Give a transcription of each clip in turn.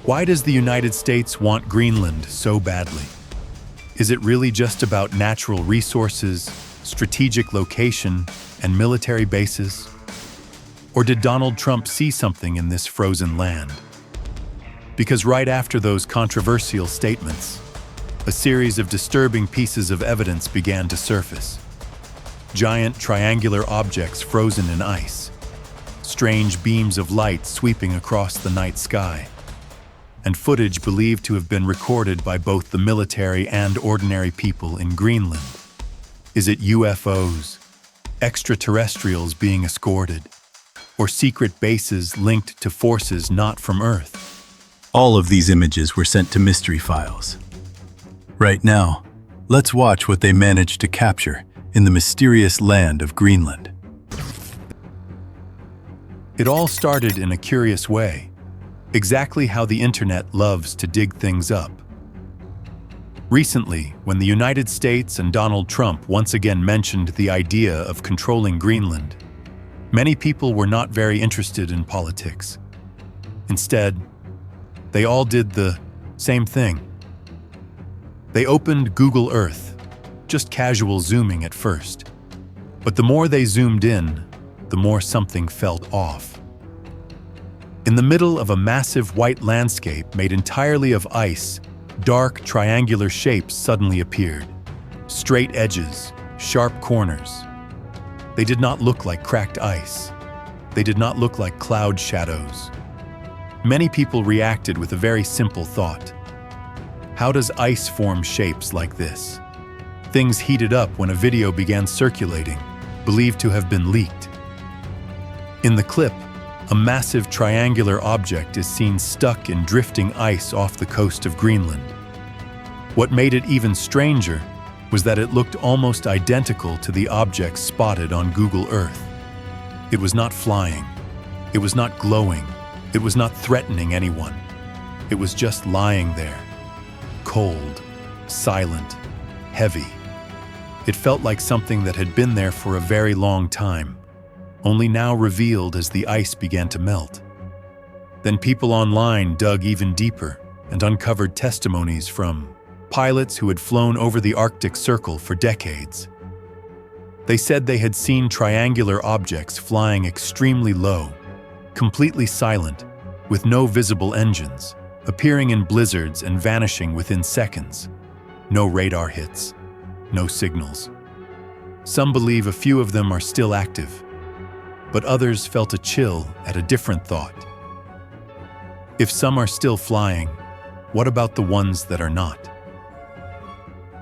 Why does the United States want Greenland so badly? Is it really just about natural resources, strategic location, and military bases? Or did Donald Trump see something in this frozen land? Because right after those controversial statements, a series of disturbing pieces of evidence began to surface. Giant triangular objects frozen in ice, strange beams of light sweeping across the night sky, and footage believed to have been recorded by both the military and ordinary people in Greenland. Is it UFOs, extraterrestrials being escorted, or secret bases linked to forces not from Earth? All of these images were sent to mystery files. Right now, let's watch what they managed to capture in the mysterious land of Greenland. It all started in a curious way. Exactly how the internet loves to dig things up. Recently, when the United States and Donald Trump once again mentioned the idea of controlling Greenland, many people were not very interested in politics. Instead, they all did the same thing. They opened Google Earth, just casual zooming at first. But the more they zoomed in, the more something felt off. In the middle of a massive white landscape made entirely of ice, dark triangular shapes suddenly appeared. Straight edges, sharp corners. They did not look like cracked ice. They did not look like cloud shadows. Many people reacted with a very simple thought. How does ice form shapes like this? Things heated up when a video began circulating, believed to have been leaked. In the clip, a massive triangular object is seen stuck in drifting ice off the coast of Greenland. What made it even stranger was that it looked almost identical to the objects spotted on Google Earth. It was not flying. It was not glowing. It was not threatening anyone. It was just lying there, cold, silent, heavy. It felt like something that had been there for a very long time, only now revealed as the ice began to melt. Then people online dug even deeper and uncovered testimonies from pilots who had flown over the Arctic Circle for decades. They said they had seen triangular objects flying extremely low, completely silent, with no visible engines, appearing in blizzards and vanishing within seconds. No radar hits, no signals. Some believe a few of them are still active, but others felt a chill at a different thought. If some are still flying, what about the ones that are not?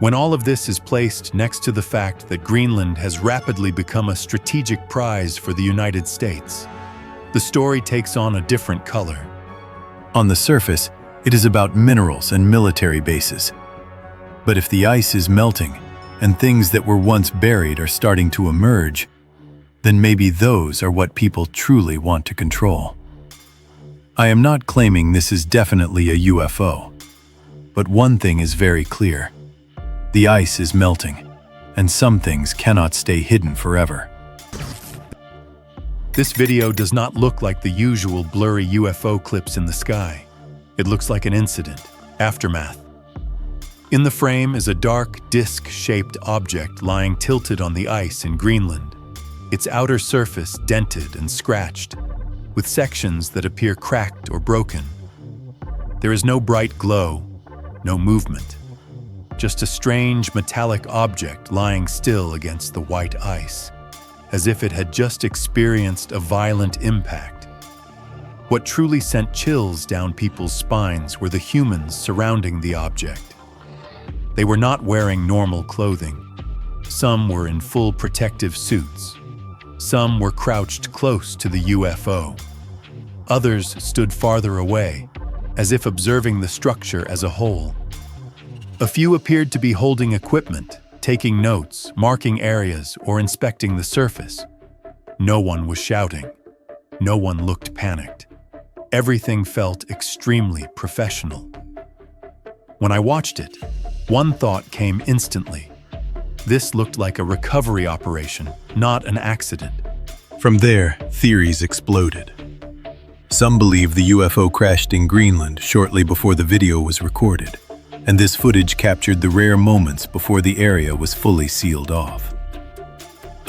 When all of this is placed next to the fact that Greenland has rapidly become a strategic prize for the United States, the story takes on a different color. On the surface, it is about minerals and military bases. But if the ice is melting and things that were once buried are starting to emerge, then maybe those are what people truly want to control. I am not claiming this is definitely a UFO, but one thing is very clear. The ice is melting, and some things cannot stay hidden forever. This video does not look like the usual blurry UFO clips in the sky. It looks like an incident, aftermath. In the frame is a dark, disc-shaped object lying tilted on the ice in Greenland, its outer surface dented and scratched, with sections that appear cracked or broken. There is no bright glow, no movement, just a strange metallic object lying still against the white ice, as if it had just experienced a violent impact. What truly sent chills down people's spines were the humans surrounding the object. They were not wearing normal clothing. Some were in full protective suits. Some were crouched close to the UFO. Others stood farther away, as if observing the structure as a whole. A few appeared to be holding equipment, taking notes, marking areas, or inspecting the surface. No one was shouting. No one looked panicked. Everything felt extremely professional. When I watched it, one thought came instantly. This looked like a recovery operation, not an accident. From there, theories exploded. Some believe the UFO crashed in Greenland shortly before the video was recorded, and this footage captured the rare moments before the area was fully sealed off.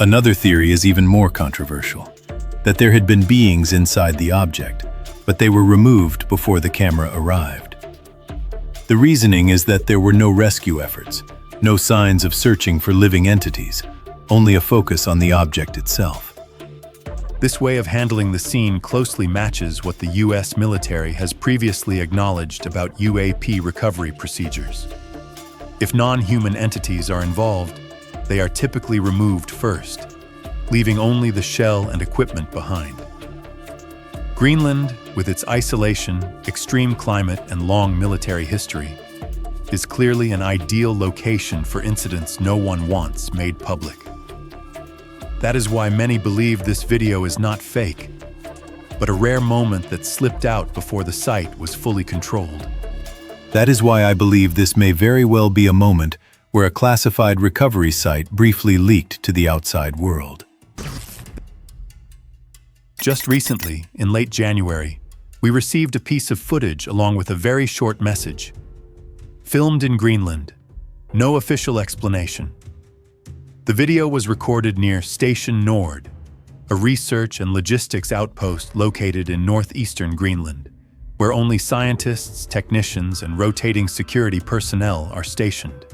Another theory is even more controversial, that there had been beings inside the object, but they were removed before the camera arrived. The reasoning is that there were no rescue efforts, no signs of searching for living entities, only a focus on the object itself. This way of handling the scene closely matches what the US military has previously acknowledged about UAP recovery procedures. If non-human entities are involved, they are typically removed first, leaving only the shell and equipment behind. Greenland, with its isolation, extreme climate, and long military history, is clearly an ideal location for incidents no one wants made public. That is why many believe this video is not fake, but a rare moment that slipped out before the site was fully controlled. That is why I believe this may very well be a moment where a classified recovery site briefly leaked to the outside world. Just recently, in late January, we received a piece of footage along with a very short message. Filmed in Greenland. No official explanation. The video was recorded near Station Nord, a research and logistics outpost located in northeastern Greenland, where only scientists, technicians, and rotating security personnel are stationed.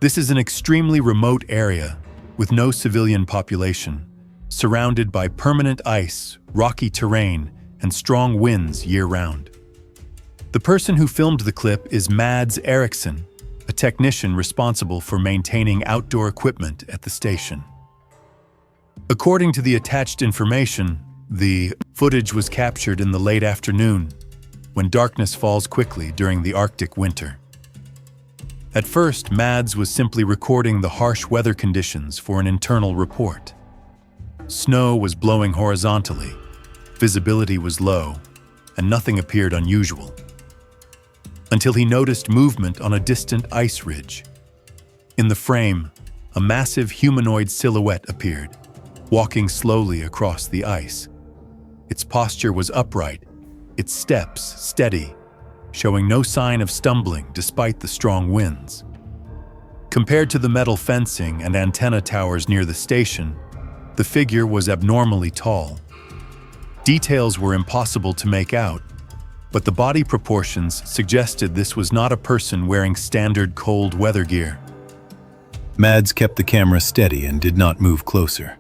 This is an extremely remote area with no civilian population, surrounded by permanent ice, rocky terrain, and strong winds year-round. The person who filmed the clip is Mads Eriksson, a technician responsible for maintaining outdoor equipment at the station. According to the attached information, the footage was captured in the late afternoon, when darkness falls quickly during the Arctic winter. At first, Mads was simply recording the harsh weather conditions for an internal report. Snow was blowing horizontally, visibility was low, and nothing appeared unusual. Until he noticed movement on a distant ice ridge. In the frame, a massive humanoid silhouette appeared, walking slowly across the ice. Its posture was upright, its steps steady, showing no sign of stumbling despite the strong winds. Compared to the metal fencing and antenna towers near the station, the figure was abnormally tall. Details were impossible to make out, but the body proportions suggested this was not a person wearing standard cold weather gear. Mads kept the camera steady and did not move closer.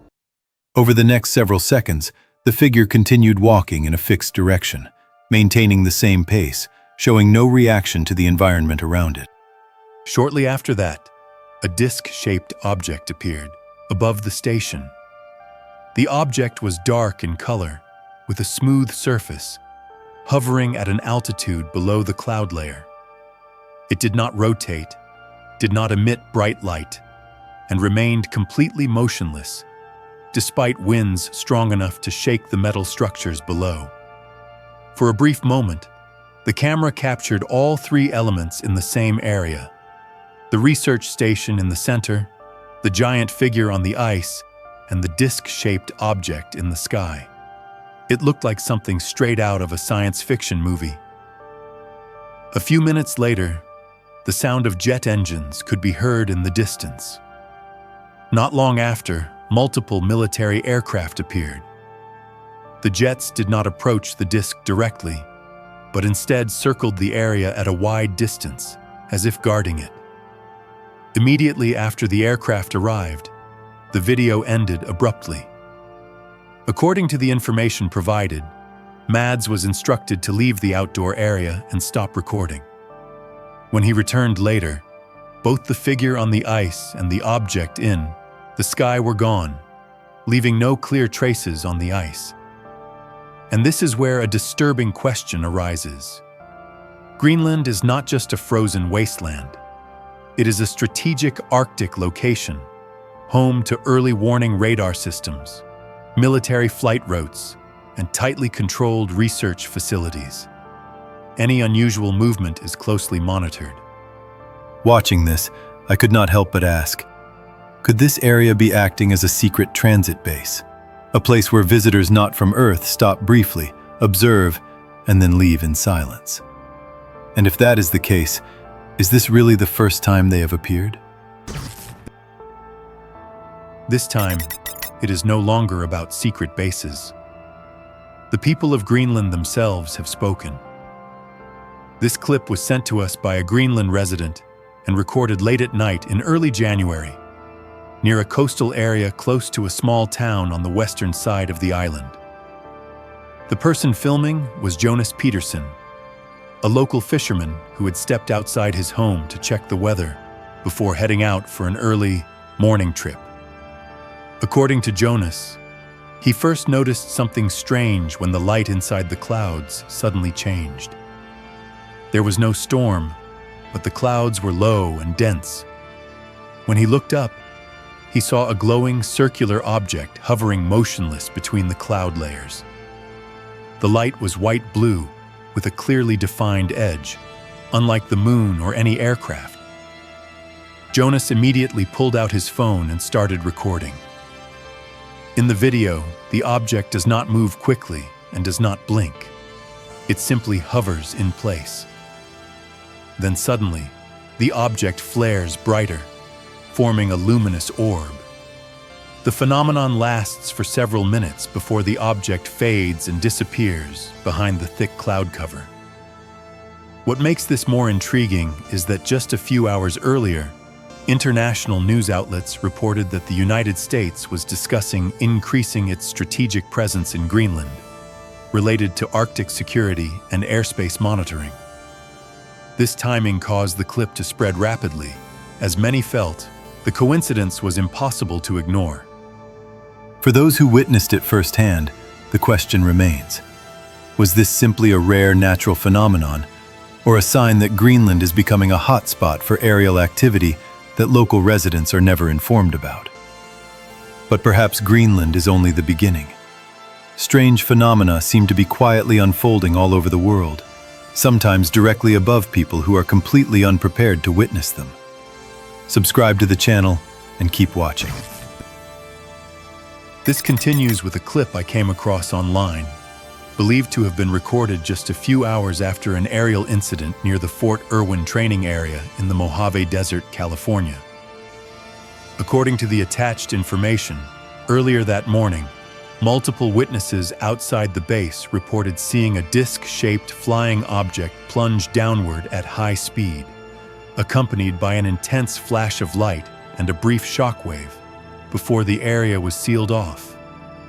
Over the next several seconds, the figure continued walking in a fixed direction, maintaining the same pace, showing no reaction to the environment around it. Shortly after that, a disc-shaped object appeared above the station. The object was dark in color, with a smooth surface, hovering at an altitude below the cloud layer. It did not rotate, did not emit bright light, and remained completely motionless, despite winds strong enough to shake the metal structures below. For a brief moment, the camera captured all three elements in the same area: the research station in the center, the giant figure on the ice, and the disc-shaped object in the sky. It looked like something straight out of a science fiction movie. A few minutes later, the sound of jet engines could be heard in the distance. Not long after, multiple military aircraft appeared. The jets did not approach the disc directly, but instead circled the area at a wide distance, as if guarding it. Immediately after the aircraft arrived, the video ended abruptly. According to the information provided, Mads was instructed to leave the outdoor area and stop recording. When he returned later, both the figure on the ice and the object in the sky were gone, leaving no clear traces on the ice. And this is where a disturbing question arises. Greenland is not just a frozen wasteland. It is a strategic Arctic location, home to early warning radar systems, military flight routes, and tightly controlled research facilities. Any unusual movement is closely monitored. Watching this, I could not help but ask, could this area be acting as a secret transit base? a place where visitors not from Earth stop briefly, observe, and then leave in silence. And if that is the case, is this really the first time they have appeared? This time, it is no longer about secret bases. The people of Greenland themselves have spoken. This clip was sent to us by a Greenland resident and recorded late at night in early January, near a coastal area close to a small town on the western side of the island. The person filming was Jonas Peterson, a local fisherman who had stepped outside his home to check the weather before heading out for an early morning trip. According to Jonas, he first noticed something strange when the light inside the clouds suddenly changed. There was no storm, but the clouds were low and dense. When he looked up, he saw a glowing circular object hovering motionless between the cloud layers. The light was white-blue with a clearly defined edge, unlike the moon or any aircraft. Jonas immediately pulled out his phone and started recording. In the video, the object does not move quickly and does not blink. It simply hovers in place. Then suddenly, the object flares brighter, forming a luminous orb. The phenomenon lasts for several minutes before the object fades and disappears behind the thick cloud cover. What makes this more intriguing is that just a few hours earlier, international news outlets reported that the United States was discussing increasing its strategic presence in Greenland, related to Arctic security and airspace monitoring. This timing caused the clip to spread rapidly, as many felt the coincidence was impossible to ignore. For those who witnessed it firsthand, the question remains: was this simply a rare natural phenomenon, or a sign that Greenland is becoming a hotspot for aerial activity that local residents are never informed about? But perhaps Greenland is only the beginning. Strange phenomena seem to be quietly unfolding all over the world, sometimes directly above people who are completely unprepared to witness them. Subscribe to the channel and keep watching. This continues with a clip I came across online, believed to have been recorded just a few hours after an aerial incident near the Fort Irwin training area in the Mojave Desert, California. According to the attached information, earlier that morning, multiple witnesses outside the base reported seeing a disc-shaped flying object plunge downward at high speed, accompanied by an intense flash of light and a brief shockwave before the area was sealed off.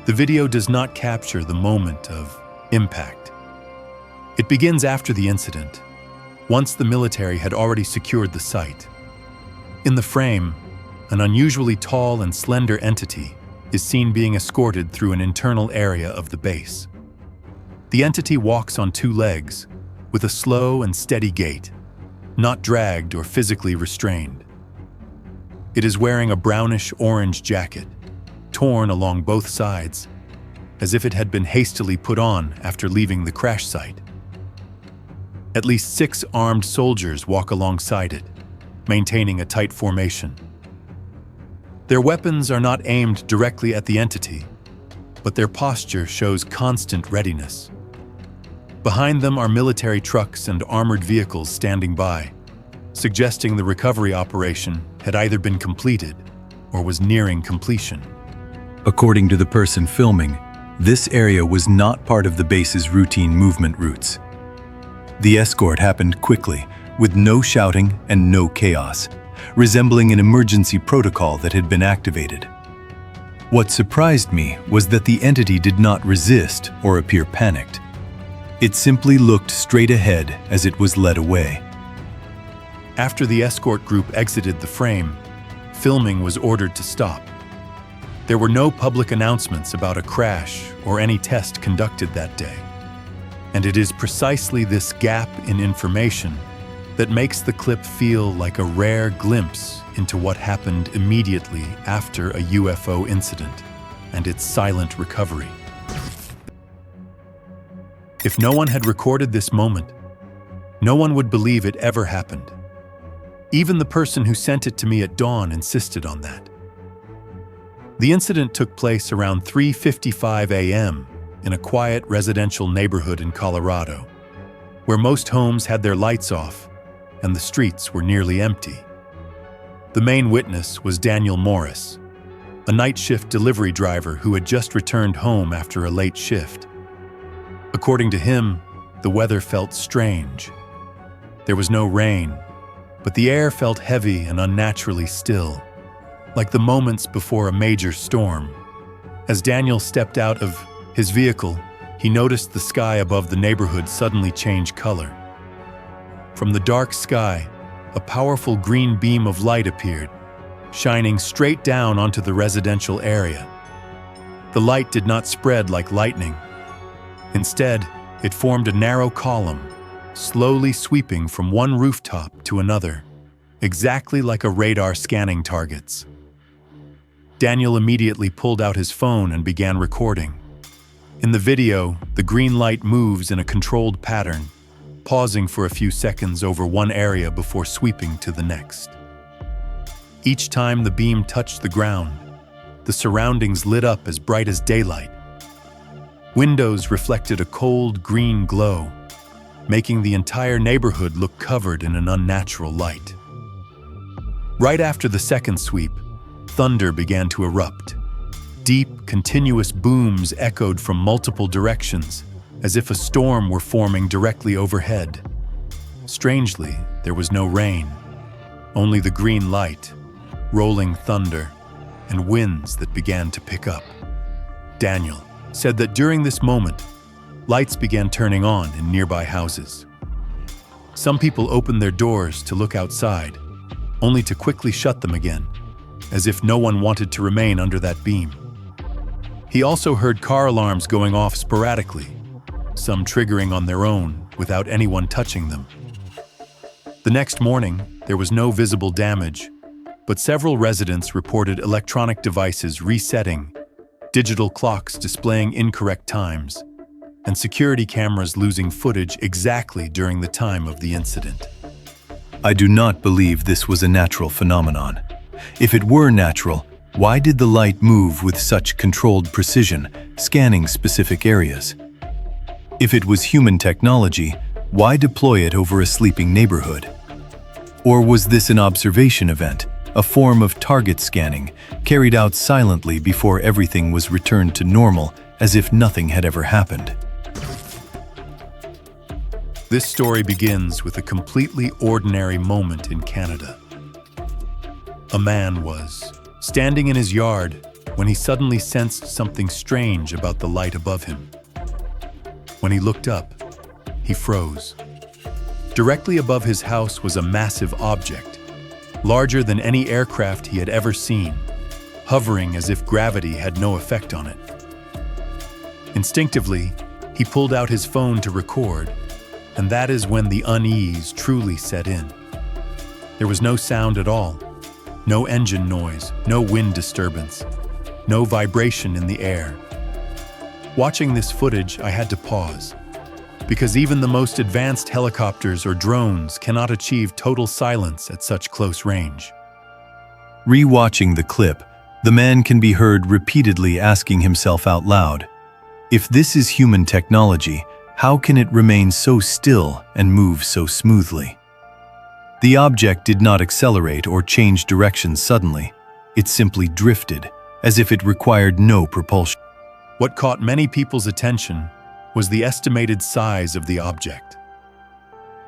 The video does not capture the moment of impact. It begins after the incident, once the military had already secured the site. In the frame, an unusually tall and slender entity is seen being escorted through an internal area of the base. The entity walks on two legs, with a slow and steady gait, not dragged or physically restrained. It is wearing a brownish-orange jacket, torn along both sides, as if it had been hastily put on after leaving the crash site. At least 6 armed soldiers walk alongside it, maintaining a tight formation. Their weapons are not aimed directly at the entity, but their posture shows constant readiness. Behind them are military trucks and armored vehicles standing by, suggesting the recovery operation had either been completed or was nearing completion. According to the person filming, this area was not part of the base's routine movement routes. The escort happened quickly, with no shouting and no chaos, resembling an emergency protocol that had been activated. What surprised me was that the entity did not resist or appear panicked. It simply looked straight ahead as it was led away. After the escort group exited the frame, filming was ordered to stop. There were no public announcements about a crash or any test conducted that day. And it is precisely this gap in information that makes the clip feel like a rare glimpse into what happened immediately after a UFO incident and its silent recovery. If no one had recorded this moment, no one would believe it ever happened. Even the person who sent it to me at dawn insisted on that. The incident took place around 3:55 a.m. in a quiet residential neighborhood in Colorado, where most homes had their lights off and the streets were nearly empty. The main witness was Daniel Morris, a night shift delivery driver who had just returned home after a late shift. According to him, the weather felt strange. There was no rain, but the air felt heavy and unnaturally still, like the moments before a major storm. As Daniel stepped out of his vehicle, he noticed the sky above the neighborhood suddenly change color. From the dark sky, a powerful green beam of light appeared, shining straight down onto the residential area. The light did not spread like lightning. Instead, it formed a narrow column, slowly sweeping from one rooftop to another, exactly like a radar scanning targets. Daniel immediately pulled out his phone and began recording. In the video, the green light moves in a controlled pattern, pausing for a few seconds over one area before sweeping to the next. Each time the beam touched the ground, the surroundings lit up as bright as daylight. Windows reflected a cold green glow, making the entire neighborhood look covered in an unnatural light. Right after the second sweep, thunder began to erupt. Deep, continuous booms echoed from multiple directions, as if a storm were forming directly overhead. Strangely, there was no rain, only the green light, rolling thunder, and winds that began to pick up. Daniel said that during this moment, lights began turning on in nearby houses. Some people opened their doors to look outside, only to quickly shut them again, as if no one wanted to remain under that beam. He also heard car alarms going off sporadically, some triggering on their own without anyone touching them. The next morning, there was no visible damage, but several residents reported electronic devices resetting, digital clocks displaying incorrect times, and security cameras losing footage exactly during the time of the incident. I do not believe this was a natural phenomenon. If it were natural, why did the light move with such controlled precision, scanning specific areas? If it was human technology, why deploy it over a sleeping neighborhood? Or was this an observation event, a form of target scanning, carried out silently before everything was returned to normal, as if nothing had ever happened? This story begins with a completely ordinary moment in Canada. A man was standing in his yard when he suddenly sensed something strange about the light above him. When he looked up, he froze. Directly above his house was a massive object, larger than any aircraft he had ever seen, hovering as if gravity had no effect on it. Instinctively, he pulled out his phone to record, and that is when the unease truly set in. There was no sound at all, no engine noise, no wind disturbance, no vibration in the air. Watching this footage, I had to pause, because even the most advanced helicopters or drones cannot achieve total silence at such close range. Rewatching the clip, the man can be heard repeatedly asking himself out loud, if this is human technology, how can it remain so still and move so smoothly? The object did not accelerate or change direction suddenly. It simply drifted, as if it required no propulsion. What caught many people's attention was the estimated size of the object.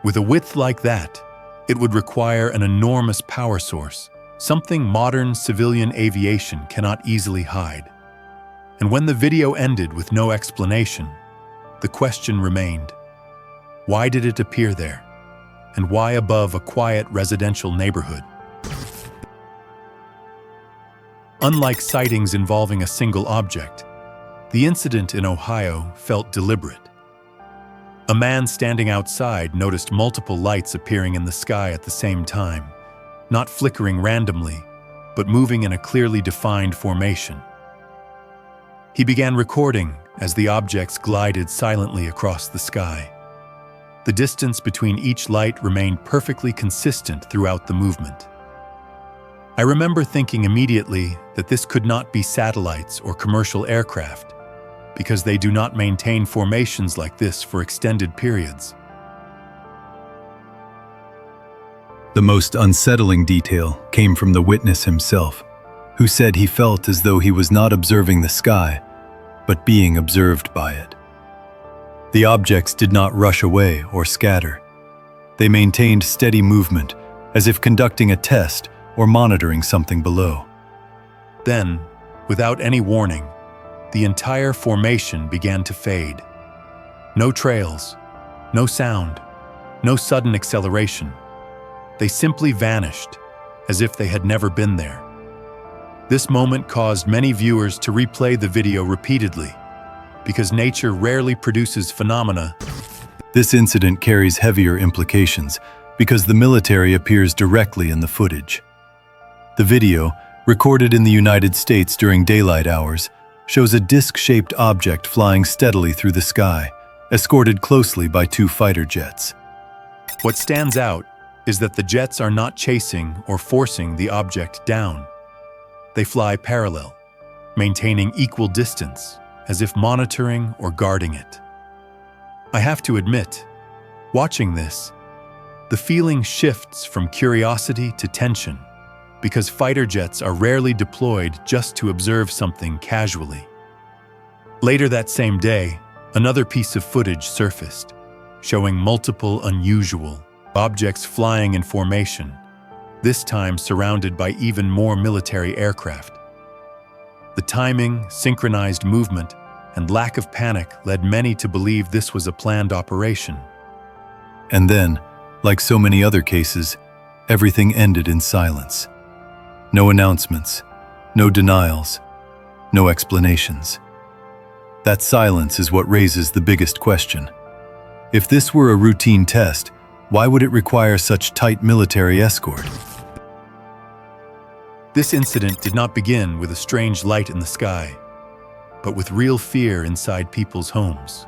With a width like that, it would require an enormous power source, something modern civilian aviation cannot easily hide. And when the video ended with no explanation, the question remained, why did it appear there? And why above a quiet residential neighborhood? Unlike sightings involving a single object, the incident in Ohio felt deliberate. A man standing outside noticed multiple lights appearing in the sky at the same time, not flickering randomly, but moving in a clearly defined formation. He began recording as the objects glided silently across the sky. The distance between each light remained perfectly consistent throughout the movement. I remember thinking immediately that this could not be satellites or commercial aircraft, because they do not maintain formations like this for extended periods. The most unsettling detail came from the witness himself, who said he felt as though he was not observing the sky, but being observed by it. The objects did not rush away or scatter. They maintained steady movement, as if conducting a test or monitoring something below. Then, without any warning, the entire formation began to fade. No trails, no sound, no sudden acceleration. They simply vanished, as if they had never been there. This moment caused many viewers to replay the video repeatedly, because nature rarely produces phenomena. This incident carries heavier implications because the military appears directly in the footage. The video, recorded in the United States during daylight hours, shows a disc-shaped object flying steadily through the sky, escorted closely by 2 fighter jets. What stands out is that the jets are not chasing or forcing the object down. They fly parallel, maintaining equal distance, as if monitoring or guarding it. I have to admit, watching this, the feeling shifts from curiosity to tension, because fighter jets are rarely deployed just to observe something casually. Later that same day, another piece of footage surfaced, showing multiple unusual objects flying in formation, this time surrounded by even more military aircraft. The timing, synchronized movement, and lack of panic led many to believe this was a planned operation. And then, like so many other cases, everything ended in silence. No announcements, no denials, no explanations. That silence is what raises the biggest question. If this were a routine test, why would it require such tight military escort? This incident did not begin with a strange light in the sky, but with real fear inside people's homes.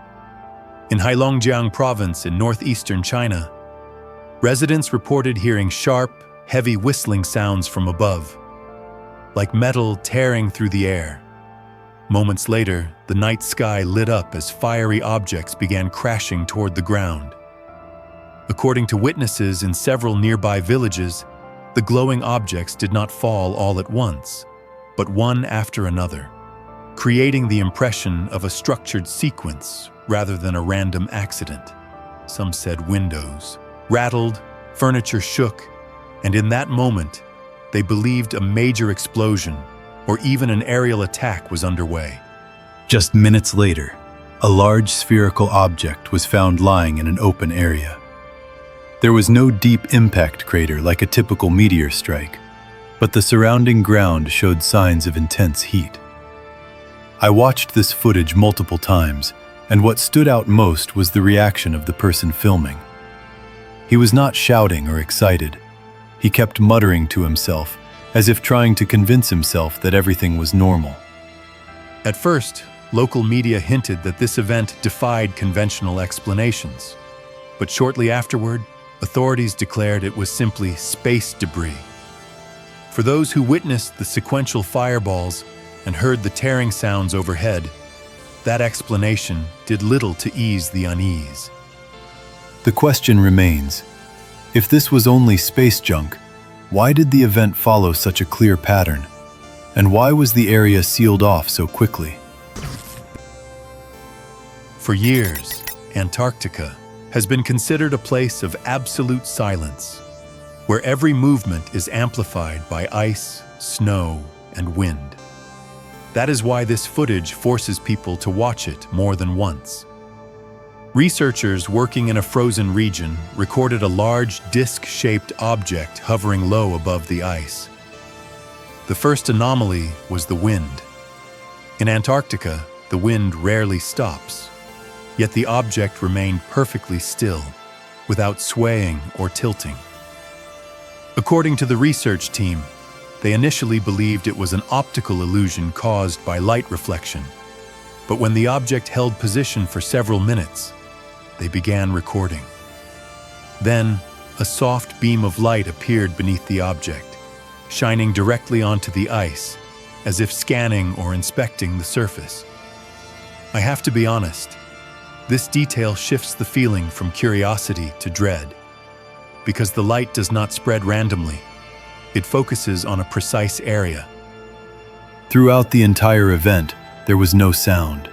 In Heilongjiang province in northeastern China, residents reported hearing sharp, heavy whistling sounds from above, like metal tearing through the air. Moments later, the night sky lit up as fiery objects began crashing toward the ground. According to witnesses in several nearby villages, the glowing objects did not fall all at once, but one after another, creating the impression of a structured sequence rather than a random accident. Some said windows rattled, furniture shook, and in that moment, they believed a major explosion or even an aerial attack was underway. Just minutes later, a large spherical object was found lying in an open area. There was no deep impact crater like a typical meteor strike, but the surrounding ground showed signs of intense heat. I watched this footage multiple times, and what stood out most was the reaction of the person filming. He was not shouting or excited. He kept muttering to himself, as if trying to convince himself that everything was normal. At first, local media hinted that this event defied conventional explanations, but shortly afterward, authorities declared it was simply space debris. For those who witnessed the sequential fireballs and heard the tearing sounds overhead, that explanation did little to ease the unease. The question remains, if this was only space junk, why did the event follow such a clear pattern? And why was the area sealed off so quickly? For years, Antarctica has been considered a place of absolute silence, where every movement is amplified by ice, snow, and wind. That is why this footage forces people to watch it more than once. Researchers working in a frozen region recorded a large disc-shaped object hovering low above the ice. The first anomaly was the wind. In Antarctica, the wind rarely stops, yet the object remained perfectly still, without swaying or tilting. According to the research team, they initially believed it was an optical illusion caused by light reflection, but when the object held position for several minutes, they began recording. Then, a soft beam of light appeared beneath the object, shining directly onto the ice, as if scanning or inspecting the surface. I have to be honest, this detail shifts the feeling from curiosity to dread, because the light does not spread randomly. It focuses on a precise area. Throughout the entire event, there was no sound,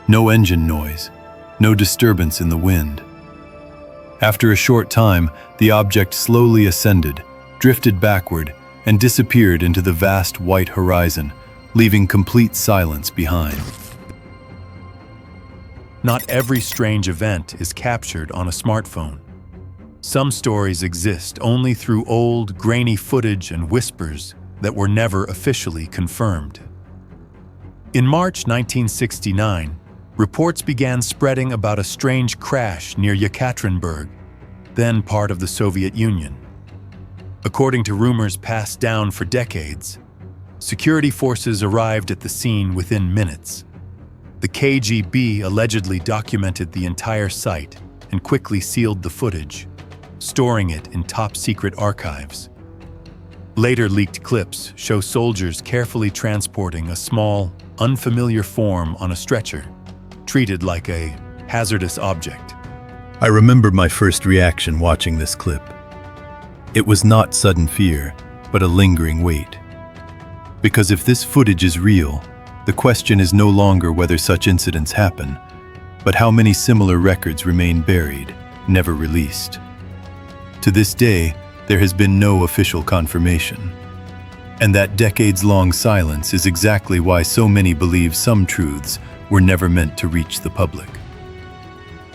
no engine noise, no disturbance in the wind. After a short time, the object slowly ascended, drifted backward, and disappeared into the vast white horizon, leaving complete silence behind. Not every strange event is captured on a smartphone. Some stories exist only through old, grainy footage and whispers that were never officially confirmed. In March 1969, reports began spreading about a strange crash near Yekaterinburg, then part of the Soviet Union. According to rumors passed down for decades, security forces arrived at the scene within minutes. The KGB allegedly documented the entire site and quickly sealed the footage, storing it in top-secret archives. Later leaked clips show soldiers carefully transporting a small, unfamiliar form on a stretcher, treated like a hazardous object. I remember my first reaction watching this clip. It was not sudden fear, but a lingering weight. Because if this footage is real, the question is no longer whether such incidents happen, but how many similar records remain buried, never released. To this day, there has been no official confirmation. And that decades-long silence is exactly why so many believe some truths were never meant to reach the public.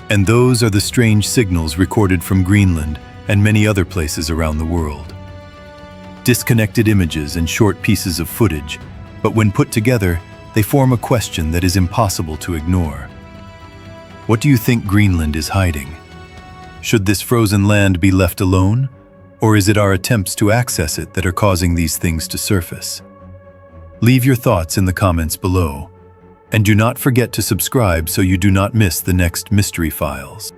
And those are the strange signals recorded from Greenland and many other places around the world. Disconnected images and short pieces of footage, but when put together, they form a question that is impossible to ignore. What do you think Greenland is hiding? Should this frozen land be left alone? Or is it our attempts to access it that are causing these things to surface? Leave your thoughts in the comments below. And do not forget to subscribe so you do not miss the next Mystery Files.